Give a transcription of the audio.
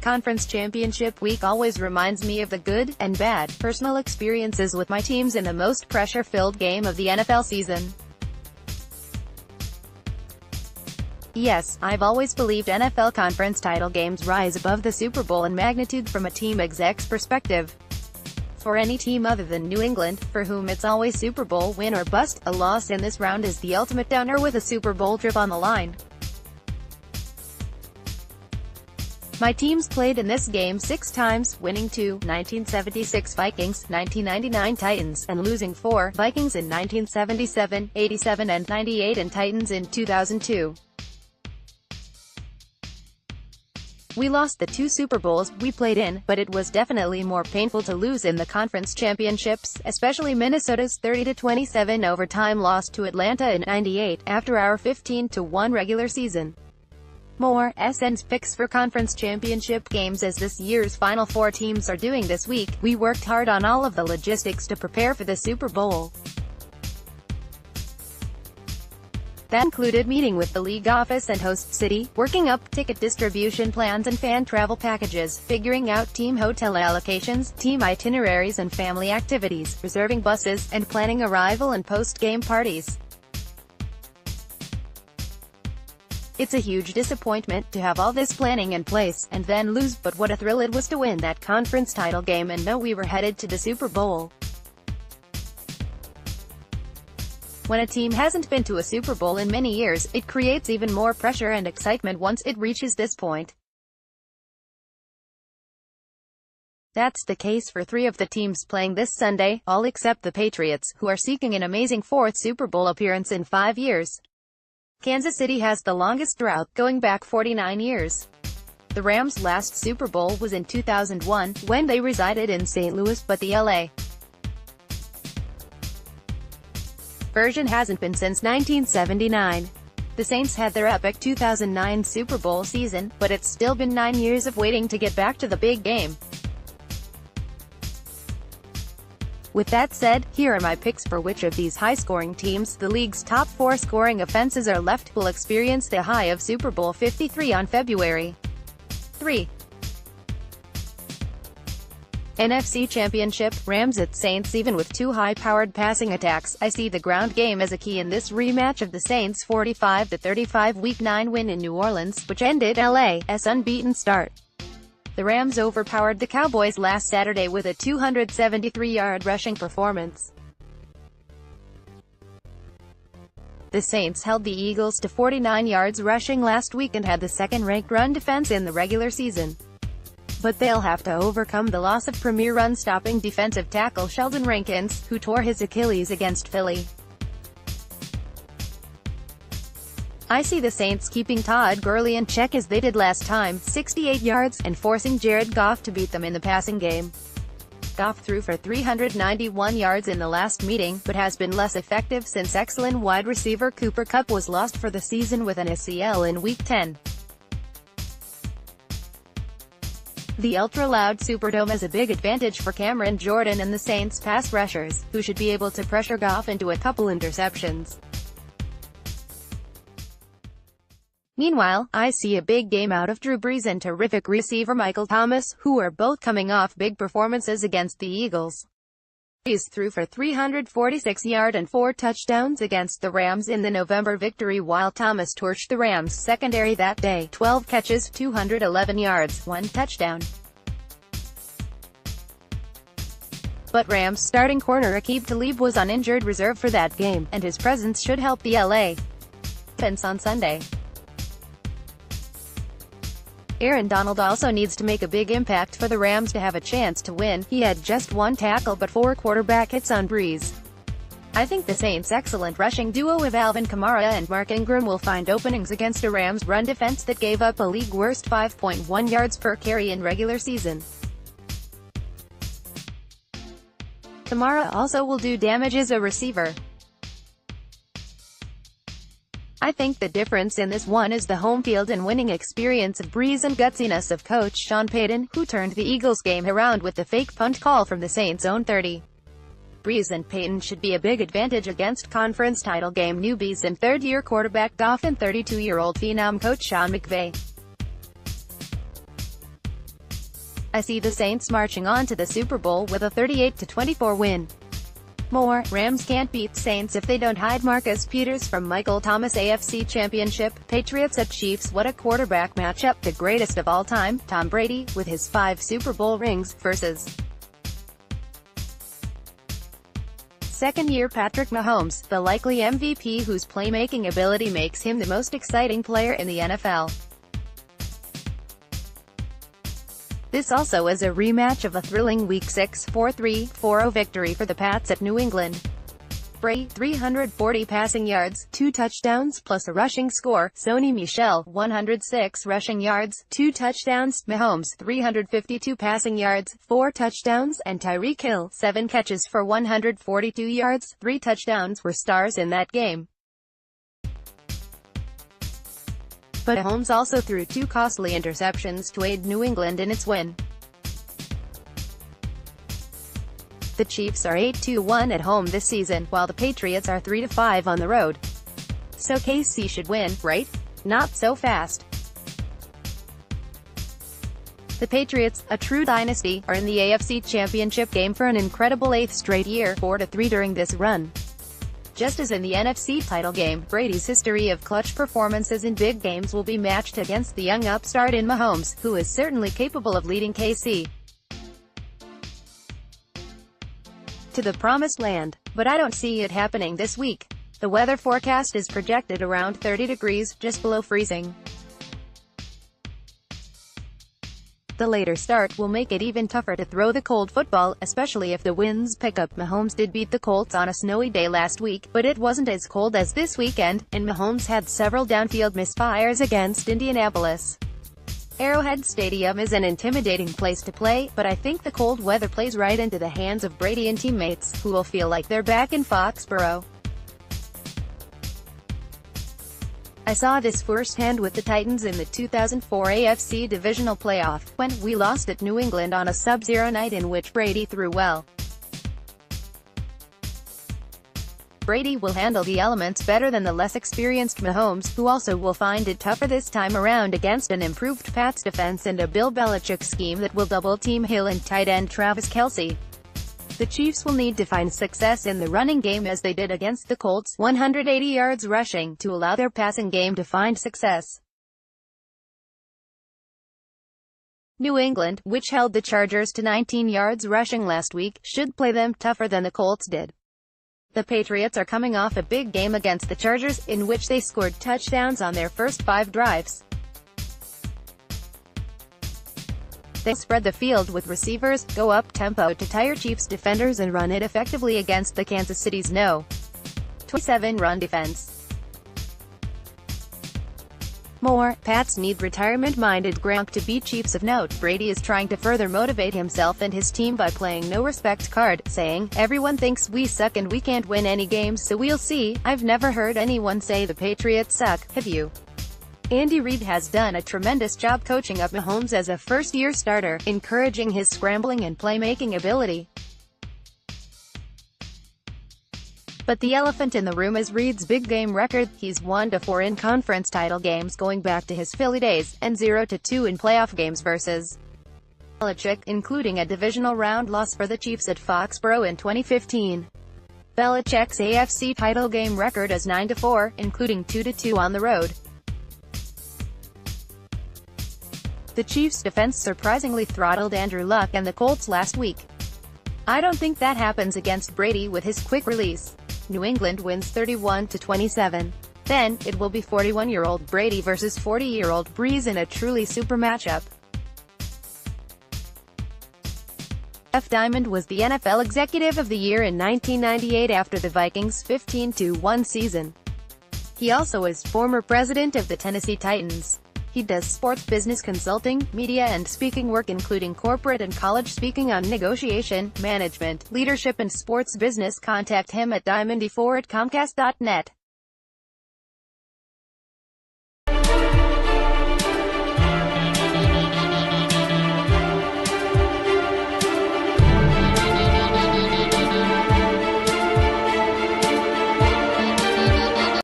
Conference Championship Week always reminds me of the good and bad personal experiences with my teams in the most pressure-filled game of the NFL season. Yes, I've always believed NFL conference title games rise above the Super Bowl in magnitude from a team exec's perspective. For any team other than New England, for whom it's always Super Bowl win or bust, a loss in this round is the ultimate downer with a Super Bowl trip on the line. My teams played in this game 6 times, winning 2, 1976 Vikings, 1999 Titans, and losing 4, Vikings in 1977, 87 and 98 and Titans in 2002. We lost the 2 Super Bowls we played in, but it was definitely more painful to lose in the conference championships, especially Minnesota's 30-27 overtime loss to Atlanta in '98, after our 15-1 regular season. More SN's picks for conference championship games as this year's Final Four teams are doing this week. We worked hard on all of the logistics to prepare for the Super Bowl. That included meeting with the league office and host city, working up ticket distribution plans and fan travel packages, figuring out team hotel allocations, team itineraries and family activities, reserving buses, and planning arrival and post-game parties. It's a huge disappointment to have all this planning in place, and then lose, but what a thrill it was to win that conference title game and know we were headed to the Super Bowl. When a team hasn't been to a Super Bowl in many years, it creates even more pressure and excitement once it reaches this point. That's the case for 3 of the teams playing this Sunday, all except the Patriots, who are seeking an amazing 4th Super Bowl appearance in 5 years. Kansas City has the longest drought, going back 49 years. The Rams' last Super Bowl was in 2001, when they resided in St. Louis, but the L.A. version hasn't been since 1979. The Saints had their epic 2009 Super Bowl season, but it's still been 9 years of waiting to get back to the big game. With that said, here are my picks for which of these high-scoring teams, the league's top 4 scoring offenses are left, will experience the high of Super Bowl 53 on February 3. NFC Championship, Rams at Saints. Even with 2 high-powered passing attacks, I see the ground game as a key in this rematch of the Saints' 45-35 Week 9 win in New Orleans, which ended LA's unbeaten start. The Rams overpowered the Cowboys last Saturday with a 273-yard rushing performance. The Saints held the Eagles to 49 yards rushing last week and had the second-ranked run defense in the regular season. But they'll have to overcome the loss of premier run-stopping defensive tackle Sheldon Rankins, who tore his Achilles against Philly. I see the Saints keeping Todd Gurley in check as they did last time, 68 yards, and forcing Jared Goff to beat them in the passing game. Goff threw for 391 yards in the last meeting, but has been less effective since excellent wide receiver Cooper Kupp was lost for the season with an ACL in Week 10. The ultra-loud Superdome has a big advantage for Cameron Jordan and the Saints' pass rushers, who should be able to pressure Goff into a couple interceptions. Meanwhile, I see a big game out of Drew Brees and terrific receiver Michael Thomas, who are both coming off big performances against the Eagles. Brees threw for 346 yards and 4 touchdowns against the Rams in the November victory, while Thomas torched the Rams' secondary that day, 12 catches, 211 yards, 1 touchdown. But Rams starting corner Aqib Talib was on injured reserve for that game, and his presence should help the LA defense on Sunday. Aaron Donald also needs to make a big impact for the Rams to have a chance to win. He had just 1 tackle but 4 quarterback hits on Brees. I think the Saints' excellent rushing duo of Alvin Kamara and Mark Ingram will find openings against a Rams run defense that gave up a league-worst 5.1 yards per carry in regular season. Kamara also will do damage as a receiver. I think the difference in this one is the home field and winning experience of Brees and gutsiness of coach Sean Payton, who turned the Eagles game around with the fake punt call from the Saints' own 30. Brees and Payton should be a big advantage against conference title game newbies and third-year quarterback Goff and 32-year-old phenom coach Sean McVay. I see the Saints marching on to the Super Bowl with a 38-24 win. More, Rams can't beat Saints if they don't hide Marcus Peters from Michael Thomas. AFC Championship, Patriots at Chiefs. What a quarterback matchup. The greatest of all time, Tom Brady, with his 5 Super Bowl rings, versus second-year Patrick Mahomes, the likely MVP whose playmaking ability makes him the most exciting player in the NFL. This also is a rematch of a thrilling Week 6 4-3-4-0 victory for the Pats at New England. Brady, 340 passing yards, 2 touchdowns plus a rushing score. Sony Michel, 106 rushing yards, 2 touchdowns. Mahomes, 352 passing yards, 4 touchdowns, and Tyreek Hill, 7 catches for 142 yards, 3 touchdowns were stars in that game. But Mahomes also threw 2 costly interceptions to aid New England in its win. The Chiefs are 8-1 at home this season, while the Patriots are 3-5 on the road. So KC should win, right? Not so fast. The Patriots, a true dynasty, are in the AFC Championship game for an incredible 8th straight year, 4-3 during this run. Just as in the NFC title game, Brady's history of clutch performances in big games will be matched against the young upstart in Mahomes, who is certainly capable of leading KC to the promised land. But I don't see it happening this week. The weather forecast is projected around 30 degrees, just below freezing. The later start will make it even tougher to throw the cold football, especially if the winds pick up. Mahomes did beat the Colts on a snowy day last week, but it wasn't as cold as this weekend, and Mahomes had several downfield misfires against Indianapolis. Arrowhead Stadium is an intimidating place to play, but I think the cold weather plays right into the hands of Brady and teammates, who will feel like they're back in Foxborough. I saw this firsthand with the Titans in the 2004 AFC Divisional Playoff, when we lost at New England on a sub-zero night in which Brady threw well. Brady will handle the elements better than the less experienced Mahomes, who also will find it tougher this time around against an improved Pats defense and a Bill Belichick scheme that will double-team Hill and tight end Travis Kelce. The Chiefs will need to find success in the running game as they did against the Colts, 180 yards rushing, to allow their passing game to find success. New England, which held the Chargers to 19 yards rushing last week, should play them tougher than the Colts did. The Patriots are coming off a big game against the Chargers, in which they scored touchdowns on their first 5 drives. They spread the field with receivers, go up-tempo to tire Chiefs defenders and run it effectively against the Kansas City's No. 27 run defense. More, Pats need retirement-minded Gronk to beat Chiefs of note. Brady is trying to further motivate himself and his team by playing no-respect card, saying, "Everyone thinks we suck and we can't win any games, so we'll see." I've never heard anyone say the Patriots suck, have you? Andy Reid has done a tremendous job coaching up Mahomes as a first-year starter, encouraging his scrambling and playmaking ability. But the elephant in the room is Reid's big game record. He's 1-4 in conference title games going back to his Philly days, and 0-2 in playoff games versus Belichick, including a divisional round loss for the Chiefs at Foxborough in 2015. Belichick's AFC title game record is 9-4, including 2-2 on the road. The Chiefs' defense surprisingly throttled Andrew Luck and the Colts last week. I don't think that happens against Brady with his quick release. New England wins 31-27. Then, it will be 41-year-old Brady versus 40-year-old Breeze in a truly super matchup. Jeff Diamond was the NFL Executive of the Year in 1998 after the Vikings' 15-1 season. He also is former president of the Tennessee Titans. He does sports business consulting, media and speaking work including corporate and college speaking on negotiation, management, leadership and sports business. Contact him at diamond4@comcast.net.